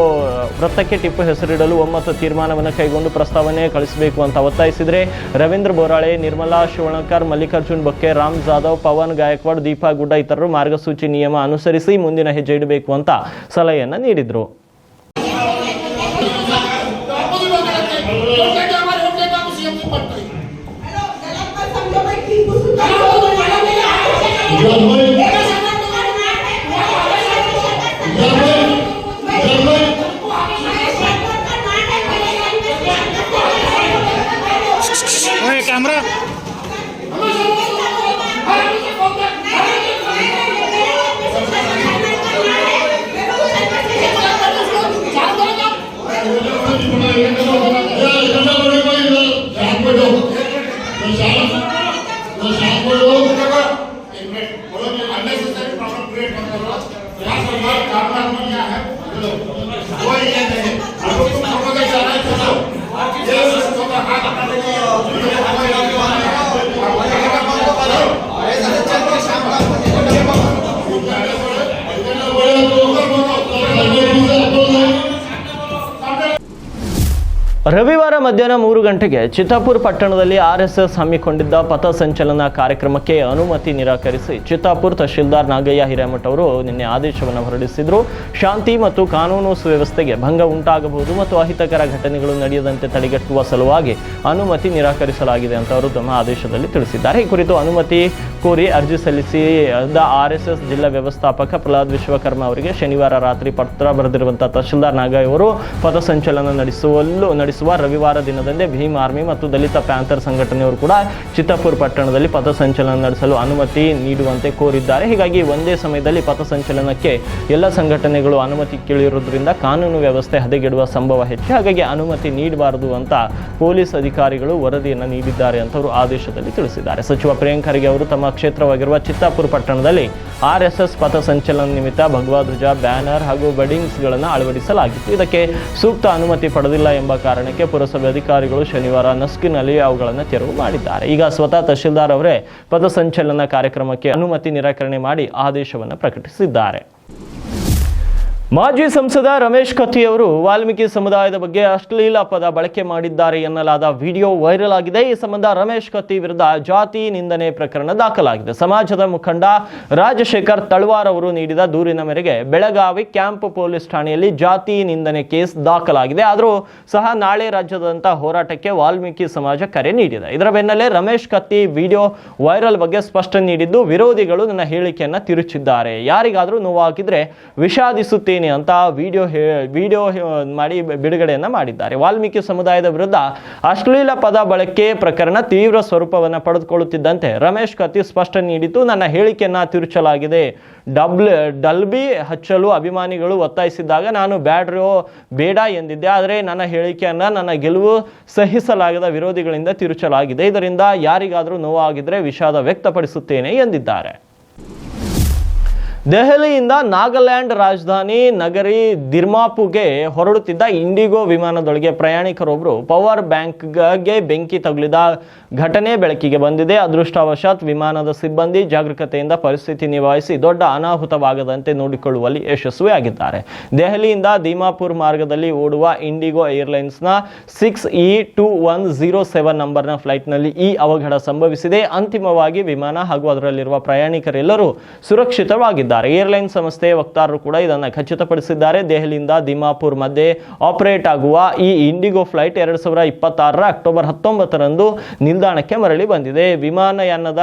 ವೃತ್ತಕ್ಕೆ ಟಿಪ್ಪು ಹೆಸರಿಡಲು ಒಮ್ಮತ ತೀರ್ಮಾನವನ್ನು ಕೈಗೊಂಡು ಪ್ರಸ್ತಾವನೆ ಕಳಿಸಬೇಕು ಅಂತ ಒತ್ತಾಯಿಸಿದರೆ ರವೀಂದ್ರ ಬೋರಾಳೆ, ನಿರ್ಮಲಾ ಶಿವಣಕರ್, ಮಲ್ಲಿಕಾರ್ಜುನ್ ಬೊಕ್ಕೆ, ರಾಮ್ ಜಾಧವ್, ಪವನ್ ಗಾಯಕ್ವಾಡ್, ದೀಪಾ ಗುಡ್ಡ ಇತರರು ಮಾರ್ಗಸೂಚಿ ನಿಯಮ ಅನುಸರಿಸಿ ಮುಂದಿನ ಹೆಜ್ಜೆ ಇಡಬೇಕು ಅಂತ ಸಲಹೆಯನ್ನು ನೀಡಿದರು. कैमरा ರವಿವಾರ ಮಧ್ಯಾಹ್ನ 3 ಗಂಟೆಗೆ ಚಿತ್ತಾಪುರ ಪಟ್ಟಣದಲ್ಲಿ RSS ಹಮ್ಮಿಕೊಂಡಿದ್ದ ಪಥಸಂಚಲನ ಕಾರ್ಯಕ್ರಮಕ್ಕೆ ಅನುಮತಿ ನಿರಾಕರಿಸಿ ಚಿತ್ತಾಪುರ ತಹಶೀಲ್ದಾರ್ ನಾಗಯ್ಯ ಹಿರೇಮಠ ಅವರು ನಿನ್ನೆ ಆದೇಶವನ್ನು ಹೊರಡಿಸಿದರು. ಶಾಂತಿ ಮತ್ತು ಕಾನೂನು ಸುವ್ಯವಸ್ಥೆಗೆ ಭಂಗ ಉಂಟಾಗಬಹುದು ಮತ್ತು ಅಹಿತಕರ ಘಟನೆಗಳು ನಡೆಯದಂತೆ ತಡೆಗಟ್ಟುವ ಸಲುವಾಗಿ ಅನುಮತಿ ನಿರಾಕರಿಸಲಾಗಿದೆ ಅಂತ ಅವರು ತಮ್ಮ ಆದೇಶದಲ್ಲಿ ತಿಳಿಸಿದ್ದಾರೆ. ಈ ಕುರಿತು ಅನುಮತಿ ಕೋರಿ ಅರ್ಜಿ ಸಲ್ಲಿಸಿದ RSS ಜಿಲ್ಲಾ ವ್ಯವಸ್ಥಾಪಕ ಪ್ರಹ್ಲಾದ್ ವಿಶ್ವಕರ್ಮ ಅವರಿಗೆ ಶನಿವಾರ ರಾತ್ರಿ ಪತ್ರ ಬರೆದಿರುವಂತಹ ತಹಶೀಲ್ದಾರ್ ನಾಗಯ್ಯ ಅವರು ಪಥಸಂಚಲನ ನಡೆಸುವ ರವಿವಾರ ದಿನದಂದೇ ಭೀಮ್ ಆರ್ಮಿ ಮತ್ತು ದಲಿತ ಪ್ಯಾಂಥರ್ ಸಂಘಟನೆಯವರು ಕೂಡ ಚಿತ್ತಾಪುರ ಪಟ್ಟಣದಲ್ಲಿ ಪಥಸಂಚಲನ ನಡೆಸಲು ಅನುಮತಿ ನೀಡುವಂತೆ ಕೋರಿದ್ದಾರೆ. ಹೀಗಾಗಿ ಒಂದೇ ಸಮಯದಲ್ಲಿ ಪಥಸಂಚಲನಕ್ಕೆ ಎಲ್ಲ ಸಂಘಟನೆಗಳು ಅನುಮತಿ ಕೇಳಿರುವುದರಿಂದ ಕಾನೂನು ವ್ಯವಸ್ಥೆ ಹದಗೆಡುವ ಸಂಭವ ಹೆಚ್ಚು. ಹಾಗಾಗಿ ಅನುಮತಿ ನೀಡಬಾರದು ಅಂತ ಪೊಲೀಸ್ ಅಧಿಕಾರಿಗಳು ವರದಿಯನ್ನು ನೀಡಿದ್ದಾರೆ ಅಂತ ಅವರು ಆದೇಶದಲ್ಲಿ ತಿಳಿಸಿದ್ದಾರೆ. ಸಚಿವ ಪ್ರಿಯಾಂಕ್ ಖರ್ಗೆ ಅವರು ತಮ್ಮ ಕ್ಷೇತ್ರವಾಗಿರುವ ಚಿತ್ತಾಪುರ ಪಟ್ಟಣದಲ್ಲಿ RSS ಪಥಸಂಚಲನ ನಿಮಿತ್ತ ಭಗವಾಧ್ವಜ, ಬ್ಯಾನರ್ ಹಾಗೂ ಬಡಿಂಗ್ಸ್ಗಳನ್ನು ಅಳವಡಿಸಲಾಗಿತ್ತು. ಇದಕ್ಕೆ ಸೂಕ್ತ ಅನುಮತಿ ಪಡೆದಿಲ್ಲ ಎಂಬ ಕಾರಣಕ್ಕೆ ಪುರಸಭೆ ಅಧಿಕಾರಿಗಳು ಶನಿವಾರ ನಸ್ಕಿನಲ್ಲಿ ಅವುಗಳನ್ನು ತೆರವು ಮಾಡಿದ್ದಾರೆ. ಈಗ ಸ್ವತಃ ತಹಶೀಲ್ದಾರ್ ಅವರೇ ಪಥಸಂಚಲನ ಕಾರ್ಯಕ್ರಮಕ್ಕೆ ಅನುಮತಿ ನಿರಾಕರಣೆ ಮಾಡಿ ಆದೇಶವನ್ನು ಪ್ರಕಟಿಸಿದ್ದಾರೆ. ಮಾಜಿ ಸಂಸದ ರಮೇಶ್ ಕತ್ತಿ ಅವರು ವಾಲ್ಮೀಕಿ ಸಮುದಾಯದ ಬಗ್ಗೆ ಅಶ್ಲೀಲ ಪದ ಬಳಕೆ ಮಾಡಿದ್ದಾರೆ ಎನ್ನಲಾದ ವಿಡಿಯೋ ವೈರಲ್ ಆಗಿದೆ. ಈ ಸಂಬಂಧ ರಮೇಶ್ ಕತ್ತಿ ವಿರುದ್ಧ ಜಾತಿ ನಿಂದನೆ ಪ್ರಕರಣ ದಾಖಲಾಗಿದೆ. ಸಮಾಜದ ಮುಖಂಡ ರಾಜಶೇಖರ್ ತಳವಾರ್ ಅವರು ನೀಡಿದ ದೂರಿನ ಮೇರೆಗೆ ಬೆಳಗಾವಿ ಕ್ಯಾಂಪ್ ಪೊಲೀಸ್ ಠಾಣೆಯಲ್ಲಿ ಜಾತಿ ನಿಂದನೆ ಕೇಸ್ ದಾಖಲಾಗಿದೆ. ಆದರೂ ಸಹ ನಾಳೆ ರಾಜ್ಯದಂತ ಹೋರಾಟಕ್ಕೆ ವಾಲ್ಮೀಕಿ ಸಮಾಜ ಕರೆ ನೀಡಿದೆ. ಇದರ ಬೆನ್ನಲ್ಲೇ ರಮೇಶ್ ಕತ್ತಿ ವಿಡಿಯೋ ವೈರಲ್ ಬಗ್ಗೆ ಸ್ಪಷ್ಟನೆ ನೀಡಿದ್ದು, ವಿರೋಧಿಗಳು ನನ್ನ ಹೇಳಿಕೆಯನ್ನ ತಿರುಚಿದ್ದಾರೆ, ಯಾರಿಗಾದರೂ ನೋವಾಗಿದ್ರೆ ವಿಷಾದಿಸುತ್ತೇನೆ ಪಡಿಸುತ್ತೇನೆ ಅಂತ ವಿಡಿಯೋ ಮಾಡಿ ಬಿಡುಗಡೆಯನ್ನ ಮಾಡಿದ್ದಾರೆ. ವಾಲ್ಮೀಕಿ ಸಮುದಾಯದ ವಿರುದ್ಧ ಅಶ್ಲೀಲ ಪದ ಬಳಕೆ ಪ್ರಕರಣ ತೀವ್ರ ಸ್ವರೂಪವನ್ನು ಪಡೆದುಕೊಳ್ಳುತ್ತಿದ್ದಂತೆ ರಮೇಶ್ ಕತ್ತಿ ಸ್ಪಷ್ಟನೆ ನೀಡಿತು. ನನ್ನ ಹೇಳಿಕೆಯನ್ನ ತಿರುಚಲಾಗಿದೆ. ಡಲ್ಬಿ ಹಚ್ಚಲು ಅಭಿಮಾನಿಗಳು ಒತ್ತಾಯಿಸಿದಾಗ ನಾನು ಬೇಡ ಎಂದಿದ್ದೆ. ಆದರೆ ನನ್ನ ಹೇಳಿಕೆಯನ್ನ ನನ್ನ ಗೆಲುವು ಸಹಿಸಲಾಗದ ವಿರೋಧಿಗಳಿಂದ ತಿರುಚಲಾಗಿದೆ. ಇದರಿಂದ ಯಾರಿಗಾದರೂ ನೋವಾಗಿದ್ರೆ ವಿಷಾದ ವ್ಯಕ್ತಪಡಿಸುತ್ತೇನೆ ಎಂದಿದ್ದಾರೆ. ದೆಹಲಿಯಿಂದ ನಾಗಾಲ್ಯಾಂಡ್ ರಾಜಧಾನಿ ನಗರಿ ದಿಮಾಪುರ್ಗೆ ಹೊರಡುತ್ತಿದ್ದ ಇಂಡಿಗೋ ವಿಮಾನದೊಳಗೆ ಪ್ರಯಾಣಿಕರೊಬ್ಬರು ಪವರ್ ಬ್ಯಾಂಕ್ಗೆ ಬೆಂಕಿ ತಗುಲಿದ ಘಟನೆ ಬೆಳಕಿಗೆ ಬಂದಿದೆ. ಅದೃಷ್ಟವಶಾತ್ ವಿಮಾನದ ಸಿಬ್ಬಂದಿ ಜಾಗರೂಕತೆಯಿಂದ ಪರಿಸ್ಥಿತಿ ನಿಭಾಯಿಸಿ ದೊಡ್ಡ ಅನಾಹುತವಾಗದಂತೆ ನೋಡಿಕೊಳ್ಳುವಲ್ಲಿ ಯಶಸ್ವಿಯಾಗಿದ್ದಾರೆ. ದೆಹಲಿಯಿಂದ ದಿಮಾಪುರ್ ಮಾರ್ಗದಲ್ಲಿ ಓಡುವ ಇಂಡಿಗೋ ಏರ್ಲೈನ್ಸ್ನ 6E2107 ನಂಬರ್ನ ಫ್ಲೈಟ್ನಲ್ಲಿ ಈ ಅವಘಡ ಸಂಭವಿಸಿದೆ. ಅಂತಿಮವಾಗಿ ವಿಮಾನ ಹಾಗೂ ಅದರಲ್ಲಿರುವ ಪ್ರಯಾಣಿಕರೆಲ್ಲರೂ ಸುರಕ್ಷಿತವಾಗಿದ್ದಾರೆ. ಏರ್ಲೈನ್ ಸಂಸ್ಥೆಯ ವಕ್ತಾರರು ಕೂಡ ಇದನ್ನು ಖಚಿತಪಡಿಸಿದ್ದಾರೆ. ದೆಹಲಿಯಿಂದ ದಿಮಾಪುರ್ ಮಧ್ಯೆ ಆಪರೇಟ್ ಆಗುವ ಈ ಇಂಡಿಗೋ ಫ್ಲೈಟ್ 2026 ಅಕ್ಟೋಬರ್ 19ರಂದು ನಿಲ್ದಾಣಕ್ಕೆ ಮರಳಿ ಬಂದಿದೆ. ವಿಮಾನಯಾನದ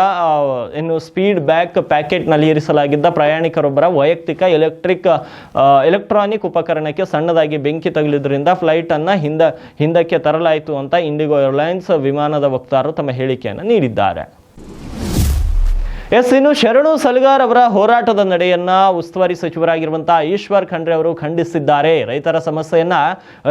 ಸ್ಪೀಡ್ ಬ್ಯಾಕ್ ಪ್ಯಾಕೆಟ್ನಲ್ಲಿ ಇರಿಸಲಾಗಿದ್ದ ಪ್ರಯಾಣಿಕರೊಬ್ಬರ ವೈಯಕ್ತಿಕ ಎಲೆಕ್ಟ್ರಾನಿಕ್ ಉಪಕರಣಕ್ಕೆ ಸಣ್ಣದಾಗಿ ಬೆಂಕಿ ತಗುಲಿದ್ರಿಂದ ಫ್ಲೈಟ್ ಅನ್ನ ಹಿಂದಕ್ಕೆ ತರಲಾಯಿತು ಅಂತ ಇಂಡಿಗೋ ಏರ್ಲೈನ್ಸ್ ವಿಮಾನದ ವಕ್ತಾರರು ತಮ್ಮ ಹೇಳಿಕೆಯನ್ನು ನೀಡಿದ್ದಾರೆ. ಇನ್ನು ಶರಣು ಸಲ್ಗಾರ್ ಅವರ ಹೋರಾಟದ ನಡೆಯನ್ನ ಉಸ್ತುವಾರಿ ಸಚಿವರಾಗಿರುವಂತಹ ಈಶ್ವರ್ ಖಂಡ್ರೆ ಅವರು ಖಂಡಿಸಿದ್ದಾರೆ. ರೈತರ ಸಮಸ್ಯೆಯನ್ನ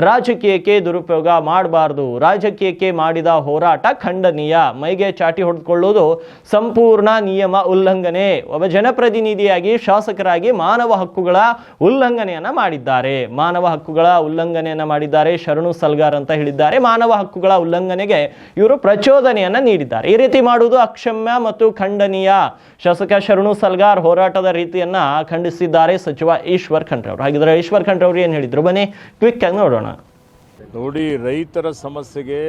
ರಾಜಕೀಯಕ್ಕೆ ದುರುಪಯೋಗ ಮಾಡಬಾರದು. ರಾಜಕೀಯಕ್ಕೆ ಮಾಡಿದ ಹೋರಾಟ ಖಂಡನೀಯ. ಮೈಗೆ ಚಾಟಿ ಹೊಡೆದುಕೊಳ್ಳುವುದು ಸಂಪೂರ್ಣ ನಿಯಮ ಉಲ್ಲಂಘನೆ. ಒಬ್ಬ ಜನಪ್ರತಿನಿಧಿಯಾಗಿ ಶಾಸಕರಾಗಿ ಮಾನವ ಹಕ್ಕುಗಳ ಉಲ್ಲಂಘನೆಯನ್ನ ಮಾಡಿದ್ದಾರೆ. ಶರಣು ಸಲ್ಗಾರ್ ಅಂತ ಹೇಳಿದ್ದಾರೆ. ಮಾನವ ಹಕ್ಕುಗಳ ಉಲ್ಲಂಘನೆಗೆ ಇವರು ಪ್ರಚೋದನೆಯನ್ನ ನೀಡಿದ್ದಾರೆ. ಈ ರೀತಿ ಮಾಡುವುದು ಅಕ್ಷಮ್ಯ ಮತ್ತು ಖಂಡನೀಯ. ಶಾಸಕ ಶರಣು ಸಲ್ಗಾರ್ ಹೋರಾಟದ ರೀತಿಯನ್ನ ಖಂಡಿಸಿದ್ದಾರೆ ಸಚಿವ ಈಶ್ವರ್ ಖಂಡ್ರೆ ಅವರು. ಹಾಗಿದ್ರೆ ಈಶ್ವರ್ ಖಂಡ್ರೆ ಅವರು ಏನು ಹೇಳಿದ್ರು, ಬನ್ನಿ ಕ್ವಿಕ್ ಆಗಿ ನೋಡೋಣ. ನೋಡಿ, ರೈತರ ಸಮಸ್ಯೆಗೆ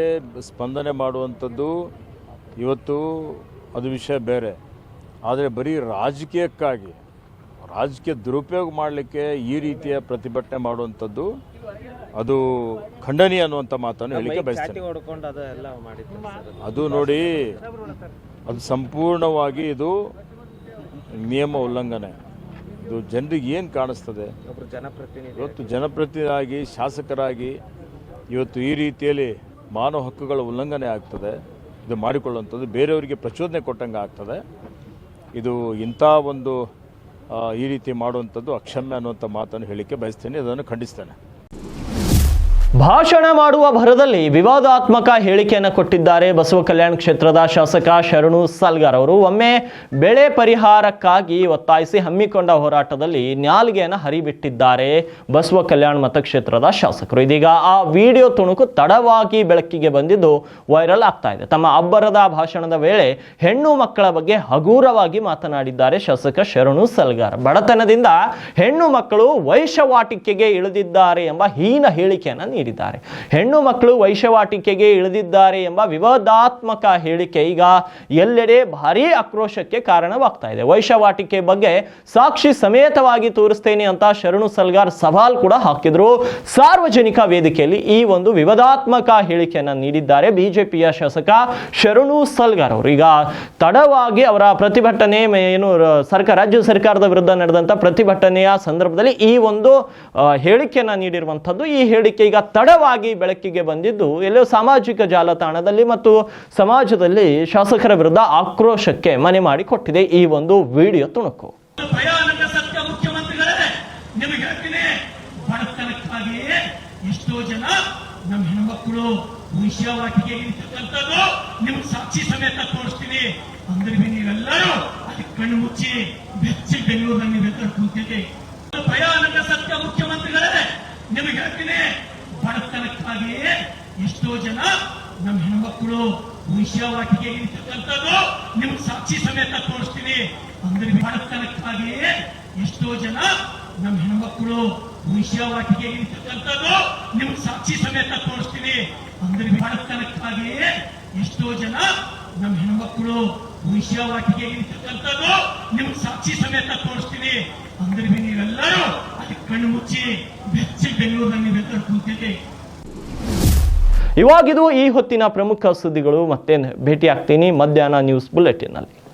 ಸ್ಪಂದನೆ ಮಾಡುವಂಥದ್ದು ಇವತ್ತು ಅದು ವಿಷಯ ಬೇರೆ. ಆದರೆ ಬರೀ ರಾಜಕೀಯ ದುರುಪಯೋಗ ಮಾಡಲಿಕ್ಕೆ ಈ ರೀತಿಯ ಪ್ರತಿಭಟನೆ ಮಾಡುವಂಥದ್ದು ಅದು ಖಂಡನೀಯ ಅನ್ನುವಂಥ ಮಾತನ್ನು ಹೇಳಿಕೆ ಬಯಸ್ತೇನೆ. ಅದು ನೋಡಿ, ಅದು ಸಂಪೂರ್ಣವಾಗಿ ಇದು ನಿಯಮ ಉಲ್ಲಂಘನೆ. ಇದು ಜನರಿಗೆ ಏನು ಕಾಣಿಸ್ತದೆ? ಇವತ್ತು ಜನಪ್ರತಿನಿಧಿಯಾಗಿ ಶಾಸಕರಾಗಿ ಇವತ್ತು ಈ ರೀತಿಯಲ್ಲಿ ಮಾನವ ಹಕ್ಕುಗಳ ಉಲ್ಲಂಘನೆ ಆಗ್ತದೆ. ಇದು ಮಾಡಿಕೊಳ್ಳುವಂಥದ್ದು ಬೇರೆಯವರಿಗೆ ಪ್ರಚೋದನೆ ಕೊಟ್ಟಂಗೆ ಆಗ್ತದೆ. ಇದು ಇಂಥ ಒಂದು ಈ ರೀತಿ ಮಾಡುವಂಥದ್ದು ಅಕ್ಷಮ್ಯ ಅನ್ನುವಂಥ ಮಾತನ್ನು ಹೇಳಿಕೆ ಬಯಸ್ತೇನೆ. ಅದನ್ನು ಖಂಡಿಸ್ತೇನೆ. ಭಾಷಣ ಮಾಡುವ ಭರದಲ್ಲಿ ವಿವಾದಾತ್ಮಕ ಹೇಳಿಕೆಯನ್ನು ಕೊಟ್ಟಿದ್ದಾರೆ ಬಸವ ಕಲ್ಯಾಣ ಕ್ಷೇತ್ರದ ಶಾಸಕ ಶರಣು ಸಲ್ಗಾರ್ ಅವರು. ಒಮ್ಮೆ ಬೆಳೆ ಪರಿಹಾರಕ್ಕಾಗಿ ಒತ್ತಾಯಿಸಿ ಹಮ್ಮಿಕೊಂಡ ಹೋರಾಟದಲ್ಲಿ ನಾಲಿಗೆಯನ್ನು ಹರಿಬಿಟ್ಟಿದ್ದಾರೆ ಬಸವ ಕಲ್ಯಾಣ ಮತಕ್ಷೇತ್ರದ ಶಾಸಕರು. ಇದೀಗ ಆ ವಿಡಿಯೋ ತುಣುಕು ತಡವಾಗಿ ಬೆಳಕಿಗೆ ಬಂದಿದ್ದು ವೈರಲ್ ಆಗ್ತಾ ಇದೆ. ತಮ್ಮ ಅಬ್ಬರದ ಭಾಷಣದ ವೇಳೆ ಹೆಣ್ಣು ಮಕ್ಕಳ ಬಗ್ಗೆ ಹಗೂರವಾಗಿ ಮಾತನಾಡಿದ್ದಾರೆ ಶಾಸಕ ಶರಣು ಸಲ್ಗಾರ್. ಬಡತನದಿಂದ ಹೆಣ್ಣು ಮಕ್ಕಳು ವೈಶವಾಟಿಕೆಗೆ ಇಳಿದಿದ್ದಾರೆ ಎಂಬ ಹೀನ ಹೇಳಿಕೆಯನ್ನು ನೀಡಿದ್ದಾರೆ. ಹೆಣ್ಣು ಮಕ್ಕಳು ವೈಶವಾಟಿಕೆಗೆ ಇಳಿದಿದ್ದಾರೆ ಎಂಬ ವಿವಾದಾತ್ಮಕ ಹೇಳಿಕೆ ಈಗ ಎಲ್ಲೆಡೆ ಭಾರೀ ಆಕ್ರೋಶಕ್ಕೆ ಕಾರಣವಾಗ್ತಾ ಇದೆ. ವೈಶವಾಟಿಕೆ ಬಗ್ಗೆ ಸಾಕ್ಷಿ ಸಮೇತವಾಗಿ ತೋರಿಸ್ತೇನೆ ಅಂತ ಶರಣು ಸಲ್ಗಾರ್ ಸವಾಲ್ ಕೂಡ ಹಾಕಿದ್ರು. ಸಾರ್ವಜನಿಕ ವೇದಿಕೆಯಲ್ಲಿ ಈ ಒಂದು ವಿವಾದಾತ್ಮಕ ಹೇಳಿಕೆಯನ್ನು ನೀಡಿದ್ದಾರೆ ಬಿಜೆಪಿಯ ಶಾಸಕ ಶರಣು ಸಲ್ಗಾರ್ ಅವರು. ಈಗ ತಡವಾಗಿ ಅವರ ಪ್ರತಿಭಟನೆ ರಾಜ್ಯ ಸರ್ಕಾರದ ವಿರುದ್ಧ ನಡೆದಂತ ಪ್ರತಿಭಟನೆಯ ಸಂದರ್ಭದಲ್ಲಿ ಈ ಒಂದು ಹೇಳಿಕೆಯನ್ನು ನೀಡಿರುವಂತದ್ದು. ಈ ಹೇಳಿಕೆ ಈಗ ತಡವಾಗಿ ಬೆಳಕಿಗೆ ಬಂದಿದ್ದು ಎಲ್ಲೋ ಸಾಮಾಜಿಕ ಜಾಲತಾಣದಲ್ಲಿ ಮತ್ತು ಸಮಾಜದಲ್ಲಿ ಶಾಸಕರ ವಿರುದ್ಧ ಆಕ್ರೋಶಕ್ಕೆ ಮನೆ ಮಾಡಿಕೊಟ್ಟಿದೆ ಈ ಒಂದು ವಿಡಿಯೋ ತುಣುಕು. ಭಯಾನಕ ಸತ್ಯ ಮುಖ್ಯಮಂತ್ರಿಗಳೇ, ನಿಮಗೆ ಹೇಳ್ತೀನಿ, ಬಡತನಕ್ಕಾಗಿಯೇ ಎಷ್ಟೋ ಜನ ನಮ್ಮ ಹೆಣ್ಮಕ್ಳು ವೈಶ್ಯವಾಟಿಕೆ ಇರ್ತಕ್ಕಂಥದ್ದು ನಿಮ್ಗೆ ಸಾಕ್ಷಿ ಸಮೇತ ತೋರಿಸ್ತೀನಿ ಅಂದ್ರೆ ನೀವೆಲ್ಲರೂ ಅದಕ್ಕೆ ಕಣ್ಣು ಮುಚ್ಚಿ ಬೆಚ್ಚಿ ಬೆಂಗಳೂರಿನಲ್ಲಿ ಬೆಂಗಳೂರು ಕೂತಿದೆ. ಭಯಾನಕ ಸತ್ಯ ಮುಖ್ಯಮಂತ್ರಿಗಳೇ, ನಿಮಗೆ ಹೇಳ್ತೀನಿ, ಬಡತನಕ್ಕಾಗಿಯೇ ಎಷ್ಟೋ ಜನ ನಮ್ಮ ಹೆಣ್ಮಕ್ಳು ವೈಶ್ಯವಾಟಿಕೆ ಇರ್ತಕ್ಕಂಥದ್ದು ನಿಮ್ಗೆ ಸಾಕ್ಷಿ ಸಮೇತ ತೋರಿಸ್ತೀನಿ ಅಂದ್ರೆ ಬಡತನಕ್ಕಾಗಿಯೇ ಎಷ್ಟೋ ಜನ ನಮ್ಮ ಹೆಣ್ಮಕ್ಳು ವೈಶ್ಯವಾಟಿಕೆ ಇರ್ತಕ್ಕಂಥದ್ದು ನಿಮ್ಗೆ ಸಾಕ್ಷಿ ಸಮೇತ ತೋರಿಸ್ತೀನಿ ಅಂದ್ರೆ ಬಡತನಕ್ಕಾಗಿಯೇ ಎಷ್ಟೋ ಜನ ನಮ್ಮ ಹೆಣ್ಮಕ್ಳು ವೈಶ್ಯವಾಟಿಕೆ ಇರ್ತಕ್ಕಂಥದ್ದು ನಿಮ್ಗೆ ಸಾಕ್ಷಿ ಸಮೇತ ತೋರಿಸ್ತೀನಿ ಅಂದ್ರೆ ನೀವೆಲ್ಲರೂ ಅದಕ್ಕೆ ಕಣ್ಣು ಮುಚ್ಚಿ ಬೆಚ್ಚಿ ಬೆಂಗಳೂರಿನಲ್ಲಿ ಬೆಂಗಳೂರು ಕೂತಿದೆ. ಇವಾಗಿದು ಈ ಹೊತ್ತಿನ ಪ್ರಮುಖ ಸುದ್ದಿಗಳು. ಮತ್ತೆ ಭೇಟಿ ಆಗ್ತೀನಿ ಮಧ್ಯಾಹ್ನ ನ್ಯೂಸ್ ಬುಲೆಟಿನ್ ಅಲ್ಲಿ.